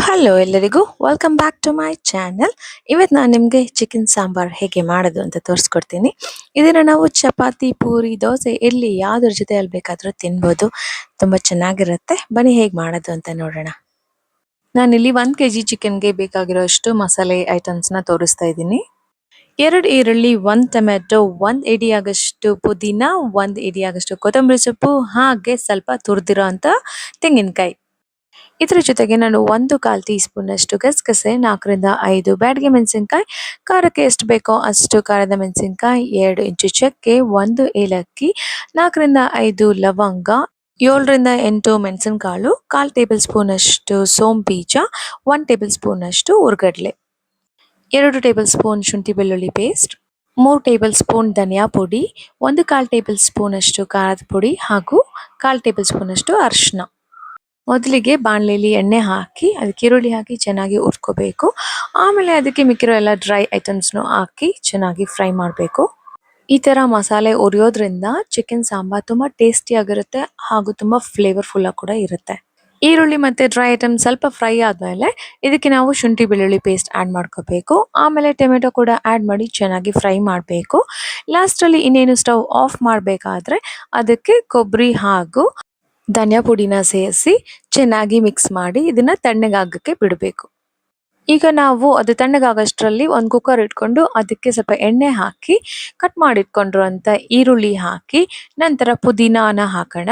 Hello ಎಲ್ಲರಿಗೂ welcome back to my channel. ಇವತ್ತು ನಾನು ನಿಮಗೆ ಚಿಕನ್ ಸಾಂಬಾರ್ ಹೇಗೆ ಮಾಡೋದು ಅಂತ ತೋರಿಸ್ಕೊಡ್ತೀನಿ. ಇದನ್ನು ನಾವು ಚಪಾತಿ, ಪೂರಿ, ದೋಸೆ ಇಲ್ಲಿ ಯಾವುದ್ರ ಜೊತೆಯಲ್ಲಿ ಬೇಕಾದರೂ ತಿನ್ಬೋದು. ತುಂಬ ಚೆನ್ನಾಗಿರುತ್ತೆ. ಬನ್ನಿ ಹೇಗೆ ಮಾಡೋದು ಅಂತ ನೋಡೋಣ. ನಾನಿಲ್ಲಿ 1 kg ಚಿಕನ್ಗೆ ಬೇಕಾಗಿರೋಷ್ಟು ಮಸಾಲೆ ಐಟಮ್ಸ್ನ ತೋರಿಸ್ತಾ ಇದ್ದೀನಿ. 2 ಈರುಳ್ಳಿ, 1 ಟೊಮೆಟೊ, 1 ಇಡಿಯಾಗಷ್ಟು ಪುದೀನ, 1 ಇಡಿಯಾಗಷ್ಟು ಕೊತ್ತಂಬರಿ ಸೊಪ್ಪು, ಹಾಗೆ ಸ್ವಲ್ಪ ತುರಿದಿರೋ ಅಂಥ ತೆಂಗಿನಕಾಯಿ. ಇದರ ಜೊತೆಗೆ ನಾನು 1/4 ಟೀ ಸ್ಪೂನ್ ಅಷ್ಟು ಗಸಗಸೆ, 4 ರಿಂದ 5 ಬ್ಯಾಡಗಿ ಮೆಣಸಿನಕಾಯಿ, ಖಾರಕ್ಕೆ ಎಷ್ಟು ಬೇಕೋ ಅಷ್ಟು ಖಾರದ ಮೆಣಸಿನಕಾಯಿ, 2 ಇಂಚು ಚಕ್ಕೆ, 1 ಏಲಕ್ಕಿ, 4 ರಿಂದ 5 ಲವಂಗ, 7 ರಿಂದ 8 ಮೆಣಸಿನಕಾಳು, 1/4 ಟೇಬಲ್ ಸ್ಪೂನ್ ಅಷ್ಟು ಸೋಂಪು ಬೀಜ, 1 ಟೇಬಲ್ ಸ್ಪೂನ್ ಅಷ್ಟು ಹುರ್ಗಡ್ಲೆ, 2 ಟೇಬಲ್ ಸ್ಪೂನ್ ಶುಂಠಿ ಬೆಳ್ಳುಳ್ಳಿ ಪೇಸ್ಟ್, 3 ಟೇಬಲ್ ಸ್ಪೂನ್ ಧನಿಯಾ ಪುಡಿ, 1/4 ಟೇಬಲ್ ಸ್ಪೂನ್ ಅಷ್ಟು ಖಾರದ ಪುಡಿ ಹಾಗೂ 1/4 ಟೇಬಲ್ ಸ್ಪೂನ್ ಅಷ್ಟು ಅರಿಶಿನ. ಮೊದಲಿಗೆ ಬಾಣಲೆಯಲ್ಲಿ ಎಣ್ಣೆ ಹಾಕಿ ಅದಕ್ಕೆ ಈರುಳ್ಳಿ ಹಾಕಿ ಚೆನ್ನಾಗಿ ಹುರ್ಕೋಬೇಕು. ಆಮೇಲೆ ಅದಕ್ಕೆ ಮಿಕ್ಕಿರೋ ಎಲ್ಲ ಡ್ರೈ ಐಟಮ್ಸ್ನು ಹಾಕಿ ಚೆನ್ನಾಗಿ ಫ್ರೈ ಮಾಡಬೇಕು. ಈ ಥರ ಮಸಾಲೆ ಹುರಿಯೋದ್ರಿಂದ ಚಿಕನ್ ಸಾಂಬಾರ್ ತುಂಬ ಟೇಸ್ಟಿಯಾಗಿರುತ್ತೆ ಹಾಗೂ ತುಂಬ ಫ್ಲೇವರ್ಫುಲ್ ಕೂಡ ಇರುತ್ತೆ. ಈರುಳ್ಳಿ ಮತ್ತು ಡ್ರೈ ಐಟಮ್ ಸ್ವಲ್ಪ ಫ್ರೈ ಆದಮೇಲೆ ಇದಕ್ಕೆ ನಾವು ಶುಂಠಿ ಬೆಳ್ಳುಳ್ಳಿ ಪೇಸ್ಟ್ ಆ್ಯಡ್ ಮಾಡ್ಕೋಬೇಕು. ಆಮೇಲೆ ಟೊಮೆಟೊ ಕೂಡ ಆ್ಯಡ್ ಮಾಡಿ ಚೆನ್ನಾಗಿ ಫ್ರೈ ಮಾಡಬೇಕು. ಲಾಸ್ಟಲ್ಲಿ ಇನ್ನೇನು ಸ್ಟವ್ ಆಫ್ ಮಾಡಬೇಕಾದ್ರೆ ಅದಕ್ಕೆ ಕೊಬ್ಬರಿ ಹಾಗೂ ಧನಿಯಾ ಪುಡಿನ ಸೇರಿಸಿ ಚೆನ್ನಾಗಿ ಮಿಕ್ಸ್ ಮಾಡಿ ಇದನ್ನು ತಣ್ಣಗಾಗಕ್ಕೆ ಬಿಡಬೇಕು. ಈಗ ನಾವು ಅದು ತಣ್ಣಗಾಗೋಷ್ಟರಲ್ಲಿ ಒಂದು ಕುಕ್ಕರ್ ಇಟ್ಕೊಂಡು ಅದಕ್ಕೆ ಸ್ವಲ್ಪ ಎಣ್ಣೆ ಹಾಕಿ ಕಟ್ ಮಾಡಿಟ್ಕೊಂಡಿರುವಂಥ ಈರುಳ್ಳಿ ಹಾಕಿ ನಂತರ ಪುದೀನಾನ ಹಾಕೋಣ.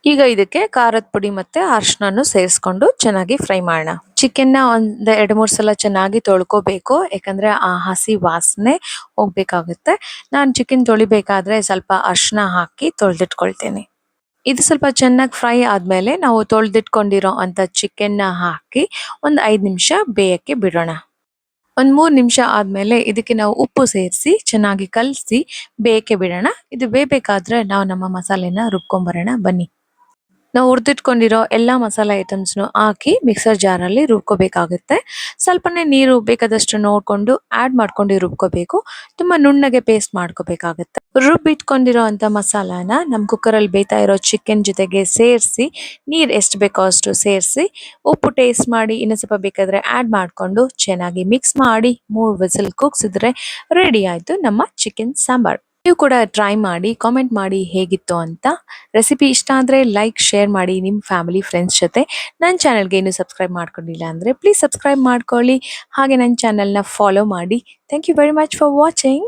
ಈಗ ಇದಕ್ಕೆ ಖಾರದ ಪುಡಿ ಮತ್ತು ಅರಿಶಿನನೂ ಸೇರಿಸ್ಕೊಂಡು ಚೆನ್ನಾಗಿ ಫ್ರೈ ಮಾಡೋಣ. ಚಿಕನ್ನ ಒಂದು 2-3 ಸಲ ಚೆನ್ನಾಗಿ ತೊಳ್ಕೊಬೇಕು, ಯಾಕಂದರೆ ಆ ಹಸಿ ವಾಸನೆ ಹೋಗಬೇಕಾಗುತ್ತೆ. ನಾನು ಚಿಕನ್ ತೊಳಿಬೇಕಾದ್ರೆ ಸ್ವಲ್ಪ ಅರಿಶಿನ ಹಾಕಿ ತೊಳೆದಿಟ್ಕೊಳ್ತೇನೆ. ಇದು ಸ್ವಲ್ಪ ಚೆನ್ನಾಗಿ ಫ್ರೈ ಆದಮೇಲೆ ನಾವು ತೊಳೆದಿಟ್ಕೊಂಡಿರೋ ಅಂಥ ಚಿಕನ್ನ ಹಾಕಿ ಒಂದು 5 ನಿಮಿಷ ಬೇಯಕ್ಕೆ ಬಿಡೋಣ. ಒಂದು 3 ನಿಮಿಷ ಆದಮೇಲೆ ಇದಕ್ಕೆ ನಾವು ಉಪ್ಪು ಸೇರಿಸಿ ಚೆನ್ನಾಗಿ ಕಲಸಿ ಬೇಯಕ್ಕೆ ಬಿಡೋಣ. ಇದು ಬೇಯಬೇಕಾದ್ರೆ ನಾವು ನಮ್ಮ ಮಸಾಲೆನ ರುಬ್ಕೊಂಬರೋಣ ಬನ್ನಿ. ನಾವು ಹುರಿದಿಟ್ಕೊಂಡಿರೋ ಎಲ್ಲ ಮಸಾಲೆ ಐಟಮ್ಸ್ನು ಹಾಕಿ ಮಿಕ್ಸರ್ ಜಾರಲ್ಲಿ ರುಬ್ಕೋಬೇಕಾಗುತ್ತೆ. ಸ್ವಲ್ಪನೇ ನೀರು ಬೇಕಾದಷ್ಟು ನೋಡಿಕೊಂಡು ಆ್ಯಡ್ ಮಾಡ್ಕೊಂಡು ರುಬ್ಕೋಬೇಕು. ತುಂಬ ನುಣ್ಣಗೆ ಪೇಸ್ಟ್ ಮಾಡ್ಕೋಬೇಕಾಗುತ್ತೆ. ರುಬ್ಬಿಟ್ಕೊಂಡಿರೋ ಅಂಥ ಮಸಾಲಾನ ನಮ್ಮ ಕುಕ್ಕರಲ್ಲಿ ಬೇಯ್ತಾ ಇರೋ ಚಿಕನ್ ಜೊತೆಗೆ ಸೇರಿಸಿ ನೀರು ಎಷ್ಟು ಬೇಕೋ ಅಷ್ಟು ಸೇರಿಸಿ ಉಪ್ಪು ಟೇಸ್ಟ್ ಮಾಡಿ ಇನ್ನೂ ಸ್ವಲ್ಪ ಬೇಕಾದರೆ ಆ್ಯಡ್ ಮಾಡಿಕೊಂಡು ಚೆನ್ನಾಗಿ ಮಿಕ್ಸ್ ಮಾಡಿ 3 ವಿಸಿಲ್ ಕೂಗಿಸಿದ್ರೆ ರೆಡಿ ಆಯಿತು ನಮ್ಮ ಚಿಕನ್ ಸಾಂಬಾರ್. ನೀವು ಕೂಡ ಟ್ರೈ ಮಾಡಿ ಕಾಮೆಂಟ್ ಮಾಡಿ ಹೇಗಿತ್ತು ಅಂತ. ರೆಸಿಪಿ ಇಷ್ಟ ಆದರೆ ಲೈಕ್ ಶೇರ್ ಮಾಡಿ ನಿಮ್ಮ ಫ್ಯಾಮಿಲಿ ಫ್ರೆಂಡ್ಸ್ ಜೊತೆ. ನನ್ನ ಚಾನಲ್ಗೆ ಇನ್ನೂ ಸಬ್ಸ್ಕ್ರೈಬ್ ಮಾಡ್ಕೊಂಡಿಲ್ಲ ಅಂದರೆ ಪ್ಲೀಸ್ ಸಬ್ಸ್ಕ್ರೈಬ್ ಮಾಡ್ಕೊಳ್ಳಿ. ಹಾಗೆ ನನ್ನ ಚಾನಲ್ನ ಫಾಲೋ ಮಾಡಿ. Thank you very much for watching.